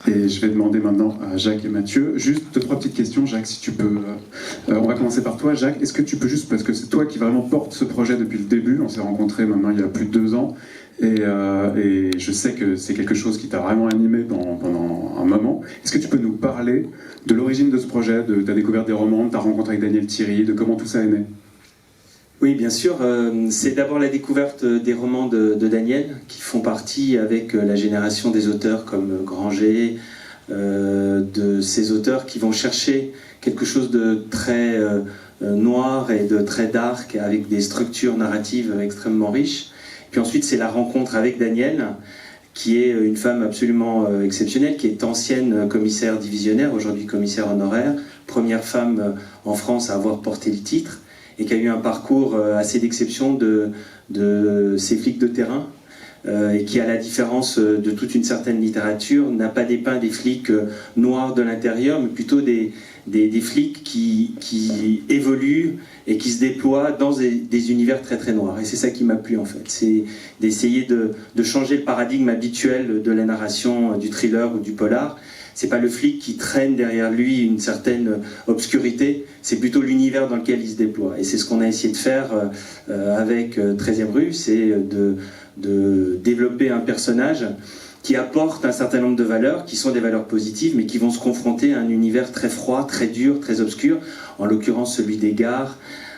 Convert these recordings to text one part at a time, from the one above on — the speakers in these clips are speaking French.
Et je vais demander maintenant à Jacques et Mathieu, juste 2-3 petites questions. Jacques, si tu peux... on va commencer par toi. Jacques, est-ce que tu peux juste, parce que c'est toi qui vraiment porte ce projet depuis le début, on s'est rencontrés maintenant il y a plus de 2 ans, et je sais que c'est quelque chose qui t'a vraiment animé pendant un moment. Est-ce que tu peux nous parler de l'origine de ce projet, de ta découverte des romans, de ta rencontre avec Daniel Thierry, de comment tout ça est né? Oui, bien sûr. C'est d'abord la découverte des romans de Daniel, qui font partie avec la génération des auteurs comme Granger, de ces auteurs qui vont chercher quelque chose de très noir et de très dark, avec des structures narratives extrêmement riches. Puis ensuite, c'est la rencontre avec Daniel, qui est une femme absolument exceptionnelle, qui est ancienne commissaire divisionnaire, aujourd'hui commissaire honoraire, première femme en France à avoir porté le titre, et qui a eu un parcours assez d'exception de ces flics de terrain, et qui, à la différence de toute une certaine littérature, n'a pas dépeint des flics noirs de l'intérieur, mais plutôt des flics qui évoluent et qui se déploient dans des univers très très noirs. Et c'est ça qui m'a plu en fait, c'est d'essayer de changer le paradigme habituel de la narration du thriller ou du polar. C'est pas le flic qui traîne derrière lui une certaine obscurité, c'est plutôt l'univers dans lequel il se déploie. Et c'est ce qu'on a essayé de faire avec 13e rue, c'est de développer un personnage qui apporte un certain nombre de valeurs, qui sont des valeurs positives, mais qui vont se confronter à un univers très froid, très dur, très obscur, en l'occurrence celui des gares,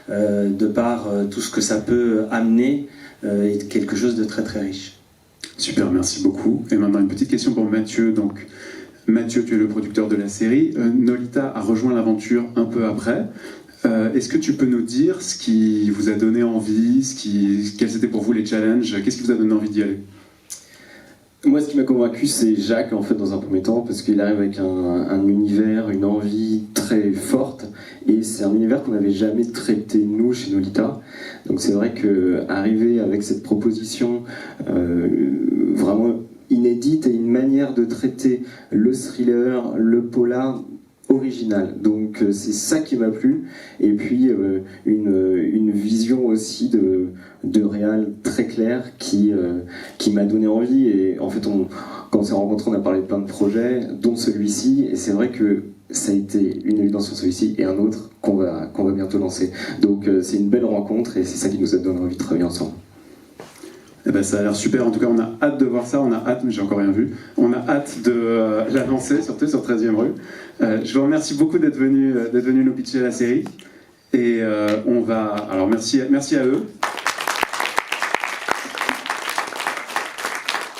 de par tout ce que ça peut amener, et quelque chose de très très riche. Super, merci beaucoup. Et maintenant une petite question pour Mathieu. Donc, Mathieu, tu es le producteur de la série. Nolita a rejoint l'aventure un peu après. Est-ce que tu peux nous dire ce qui vous a donné envie, quels étaient pour vous les challenges, qu'est-ce qui vous a donné envie d'y aller? Moi, ce qui m'a convaincu, c'est Jacques, en fait, dans un premier temps, parce qu'il arrive avec un univers, une envie très forte, et c'est un univers qu'on n'avait jamais traité, nous, chez Nolita. Donc c'est vrai qu'arriver avec cette proposition vraiment inédite et une manière de traiter le thriller, le polar original. Donc c'est ça qui m'a plu. Et puis une vision aussi de réal très claire qui m'a donné envie. Et en fait, quand on s'est rencontrés, on a parlé de plein de projets, dont celui-ci. Et c'est vrai que ça a été une évidence sur celui-ci et un autre qu'on va bientôt lancer. Donc c'est une belle rencontre et c'est ça qui nous a donné envie de travailler ensemble. Eh ben, ça a l'air super, en tout cas on a hâte de voir ça, on a hâte, mais j'ai encore rien vu, on a hâte de la lancer, surtout sur 13e rue. Je vous remercie beaucoup d'être venu nous pitcher la série, et on va, alors merci à eux.